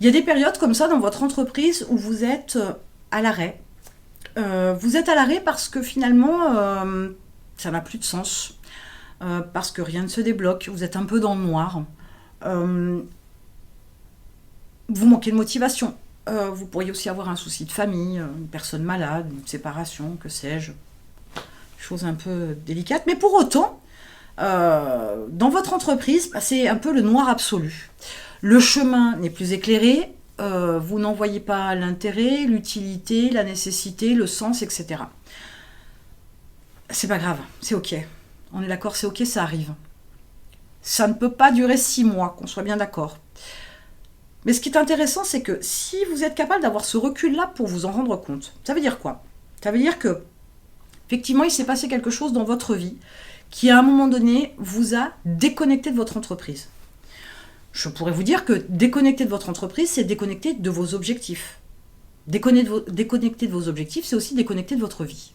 Il y a des périodes comme ça dans votre entreprise où vous êtes à l'arrêt. Vous êtes à l'arrêt parce que finalement, ça n'a plus de sens. Parce que rien ne se débloque. Vous êtes un peu dans le noir. Euh, vous manquez de motivation. Vous pourriez aussi avoir un souci de famille, une personne malade, une séparation, que sais-je. Chose un peu délicate. Mais pour autant, dans votre entreprise, bah, c'est un peu le noir absolu. Le chemin n'est plus éclairé, vous n'en voyez pas l'intérêt, l'utilité, la nécessité, le sens, etc. C'est pas grave, c'est ok. On est d'accord, c'est ok, ça arrive. Ça ne peut pas durer 6 mois, qu'on soit bien d'accord. Mais ce qui est intéressant, c'est que si vous êtes capable d'avoir ce recul-là pour vous en rendre compte, ça veut dire quoi? Ça veut dire que, effectivement, il s'est passé quelque chose dans votre vie qui, à un moment donné, vous a déconnecté de votre entreprise. Je pourrais vous dire que déconnecter de votre entreprise, c'est déconnecter de vos objectifs. Déconnecter de vos objectifs, c'est aussi déconnecter de votre vie.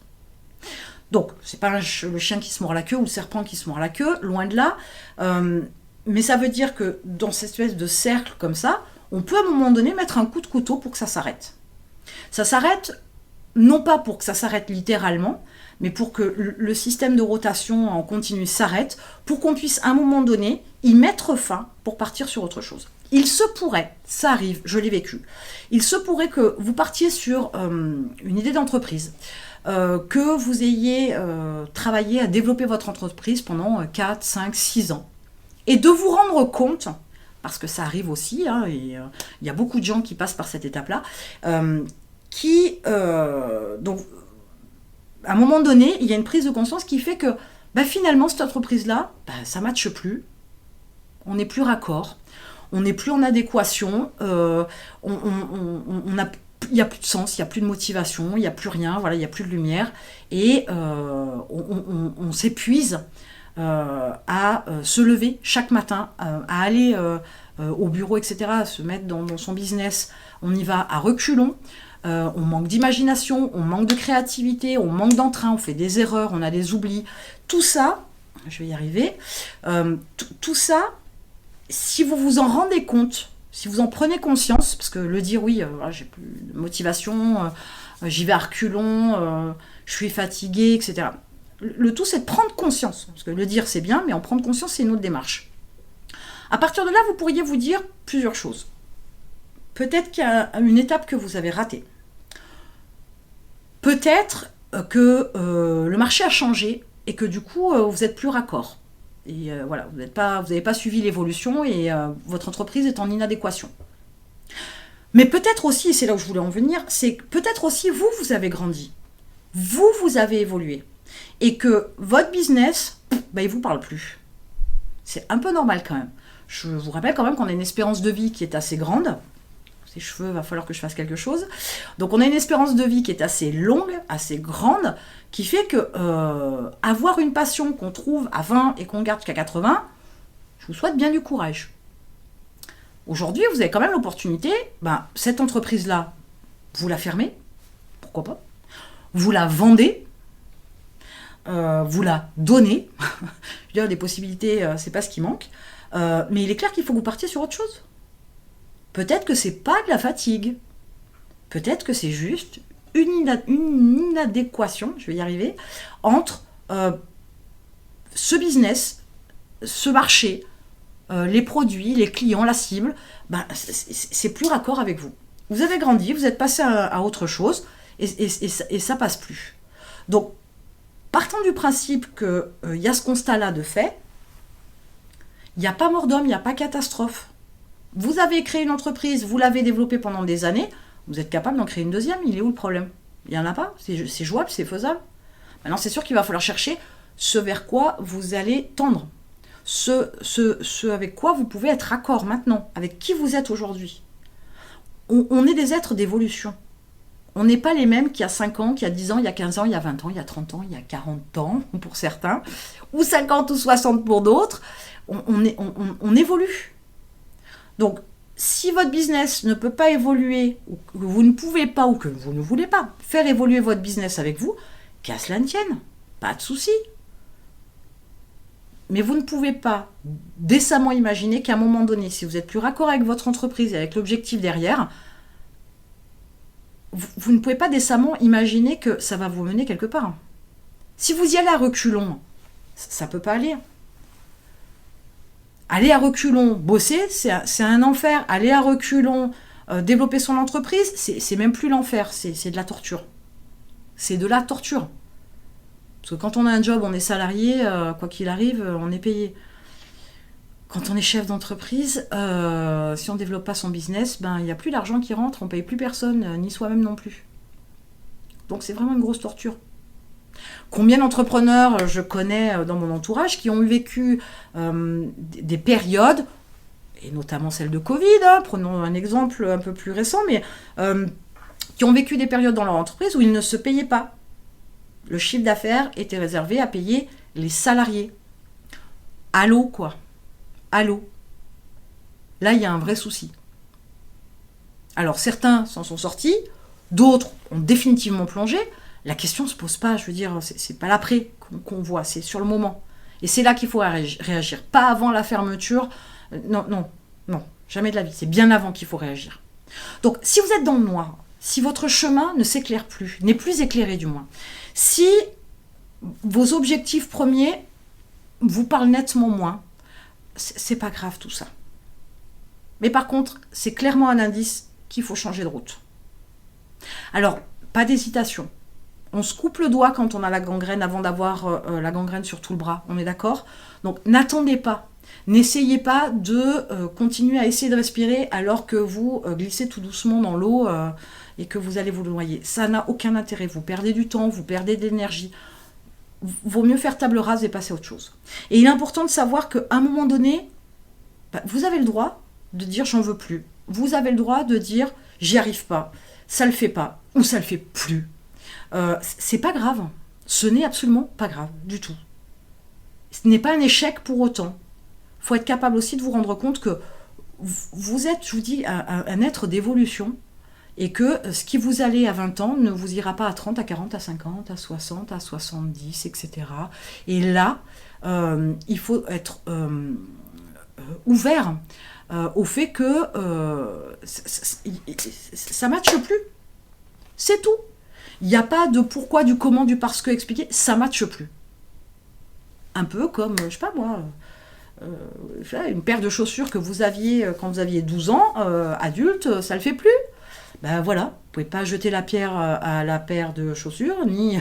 Donc, c'est pas le chien qui se mord la queue ou le serpent qui se mord la queue, loin de là. Mais ça veut dire que dans cette espèce de cercle comme ça, on peut à un moment donné mettre un coup de couteau pour que ça s'arrête. Ça s'arrête non pas pour que ça s'arrête littéralement, mais pour que le système de rotation en continu s'arrête, pour qu'on puisse à un moment donné y mettre fin pour partir sur autre chose. Il se pourrait, ça arrive, je l'ai vécu, il se pourrait que vous partiez sur une idée d'entreprise, que vous ayez travaillé à développer votre entreprise pendant 4, 5, 6 ans, et de vous rendre compte, parce que ça arrive aussi, hein, et il y a beaucoup de gens qui passent par cette étape-là, donc, à un moment donné, il y a une prise de conscience qui fait que finalement, cette entreprise-là, ça ne matche plus, on n'est plus raccord, on n'est plus en adéquation, il n'y a plus de sens, il n'y a plus de motivation, il n'y a plus rien, voilà, il n'y a plus de lumière, et on s'épuise à se lever chaque matin, à aller au bureau, etc., à se mettre dans son business. On y va à reculons. On manque d'imagination, on manque de créativité, on manque d'entrain, on fait des erreurs, on a des oublis. Tout ça, je vais y arriver, tout ça, si vous vous en rendez compte, si vous en prenez conscience, parce que le dire oui, j'ai plus de motivation, j'y vais à reculons, je suis fatiguée, etc. Le tout, c'est de prendre conscience, parce que le dire, c'est bien, mais en prendre conscience, c'est une autre démarche. À partir de là, vous pourriez vous dire plusieurs choses. Peut-être qu'il y a une étape que vous avez ratée. Peut-être que le marché a changé et que du coup, vous n'êtes plus raccord. Et voilà, vous n'avez pas suivi l'évolution et votre entreprise est en inadéquation. Mais peut-être aussi, et c'est là où je voulais en venir, c'est que peut-être aussi vous avez grandi. Vous avez évolué. Et que votre business, il ne vous parle plus. C'est un peu normal quand même. Je vous rappelle quand même qu'on a une espérance de vie qui est assez grande. Ces cheveux, va falloir que je fasse quelque chose. Donc on a une espérance de vie qui est assez longue, assez grande, qui fait que avoir une passion qu'on trouve à 20 et qu'on garde jusqu'à 80, je vous souhaite bien du courage. Aujourd'hui, vous avez quand même l'opportunité, cette entreprise-là, vous la fermez, pourquoi pas, vous la vendez, vous la donnez, je veux dire, des possibilités, c'est pas ce qui manque, mais il est clair qu'il faut que vous partiez sur autre chose. Peut-être que c'est pas de la fatigue. Peut-être que c'est juste une inadéquation, je vais y arriver, entre ce business, ce marché, les produits, les clients, la cible. C'est plus raccord avec vous. Vous avez grandi, vous êtes passé à autre chose et ça passe plus. Donc, partant du principe qu'il y a ce constat-là de fait, il n'y a pas mort d'homme, il n'y a pas catastrophe. Vous avez créé une entreprise, vous l'avez développée pendant des années, vous êtes capable d'en créer une deuxième, il est où le problème? Il n'y en a pas, c'est jouable, c'est faisable. Maintenant, c'est sûr qu'il va falloir chercher ce vers quoi vous allez tendre, ce avec quoi vous pouvez être raccord maintenant, avec qui vous êtes aujourd'hui. On est des êtres d'évolution. On n'est pas les mêmes qu'il y a 5 ans, qu'il y a 10 ans, il y a 15 ans, il y a 20 ans, il y a 30 ans, il y a 40 ans pour certains, ou 50 ou 60 pour d'autres. On évolue. Donc, si votre business ne peut pas évoluer, ou que vous ne pouvez pas, ou que vous ne voulez pas faire évoluer votre business avec vous, qu'à cela ne tienne, pas de souci. Mais vous ne pouvez pas décemment imaginer qu'à un moment donné, si vous n'êtes plus raccord avec votre entreprise et avec l'objectif derrière, vous ne pouvez pas décemment imaginer que ça va vous mener quelque part. Si vous y allez à reculons, ça ne peut pas aller. Aller à reculons, bosser, c'est un enfer. Aller à reculons, développer son entreprise, c'est même plus l'enfer, c'est de la torture. C'est de la torture. Parce que quand on a un job, on est salarié, quoi qu'il arrive, on est payé. Quand on est chef d'entreprise, si on ne développe pas son business, il n'y a plus d'argent qui rentre, on ne paye plus personne, ni soi-même non plus. Donc c'est vraiment une grosse torture. Combien d'entrepreneurs je connais dans mon entourage qui ont vécu des périodes, et notamment celle de Covid, prenons un exemple un peu plus récent, mais qui ont vécu des périodes dans leur entreprise où ils ne se payaient pas. Le chiffre d'affaires était réservé à payer les salariés. Allô, quoi. Allô. Là, il y a un vrai souci. Alors, certains s'en sont sortis, d'autres ont définitivement plongé. La question ne se pose pas, je veux dire, c'est pas l'après qu'on voit, c'est sur le moment. Et c'est là qu'il faut réagir, pas avant la fermeture. Non, jamais de la vie, c'est bien avant qu'il faut réagir. Donc, si vous êtes dans le noir, si votre chemin ne s'éclaire plus, n'est plus éclairé du moins, si vos objectifs premiers vous parlent nettement moins, c'est pas grave tout ça. Mais par contre, c'est clairement un indice qu'il faut changer de route. Alors, pas d'hésitation. On se coupe le doigt quand on a la gangrène avant d'avoir la gangrène sur tout le bras, on est d'accord? Donc n'attendez pas, n'essayez pas de continuer à essayer de respirer alors que vous glissez tout doucement dans l'eau et que vous allez vous noyer. Ça n'a aucun intérêt, vous perdez du temps, vous perdez de l'énergie. Vaut mieux faire table rase et passer à autre chose. Et il est important de savoir qu'à un moment donné, vous avez le droit de dire j'en veux plus. Vous avez le droit de dire j'y arrive pas, ça le fait pas ou ça le fait plus. C'est pas grave. Ce n'est absolument pas grave du tout. Ce n'est pas un échec pour autant. Il faut être capable aussi de vous rendre compte que vous êtes, je vous dis, un être d'évolution et que ce qui vous allait à 20 ans ne vous ira pas à 30, à 40, à 50, à 60, à 70, etc. Et là, il faut être ouvert au fait que ça ne matche plus. C'est tout. Il n'y a pas de pourquoi, du comment, du parce que expliqué, ça ne matche plus. Un peu comme, je sais pas moi, une paire de chaussures que vous aviez quand vous aviez 12 ans, adulte, ça ne le fait plus. Ben voilà, vous ne pouvez pas jeter la pierre à la paire de chaussures, ni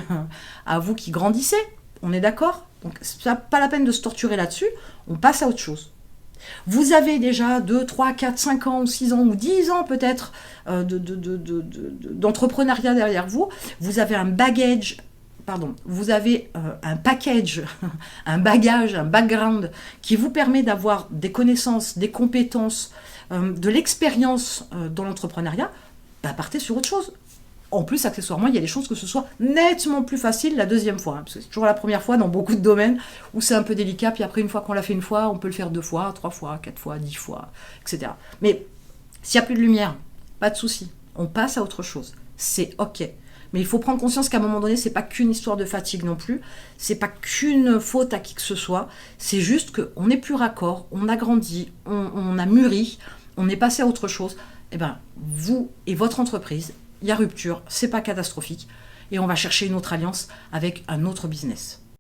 à vous qui grandissez. On est d'accord? Donc, ça n'a pas la peine de se torturer là-dessus, on passe à autre chose. Vous avez déjà 2, 3, 4, 5 ans, ou 6 ans, ou 10 ans peut-être d'entrepreneuriat derrière vous. Vous avez un bagage, vous avez un package, un bagage, un background qui vous permet d'avoir des connaissances, des compétences, de l'expérience dans l'entrepreneuriat. Partez sur autre chose. En plus, accessoirement, il y a des chances que ce soit nettement plus facile la deuxième fois. Parce que c'est toujours la première fois dans beaucoup de domaines où c'est un peu délicat. Puis après, une fois qu'on l'a fait une fois, on peut le faire 2 fois, 3 fois, 4 fois, 10 fois, etc. Mais s'il n'y a plus de lumière, pas de souci. On passe à autre chose. C'est OK. Mais il faut prendre conscience qu'à un moment donné, c'est pas qu'une histoire de fatigue non plus. C'est pas qu'une faute à qui que ce soit. C'est juste qu'on n'est plus raccord, on a grandi, on a mûri, on est passé à autre chose. Eh bien, vous et votre entreprise, il y a rupture, c'est pas catastrophique, et on va chercher une autre alliance avec un autre business.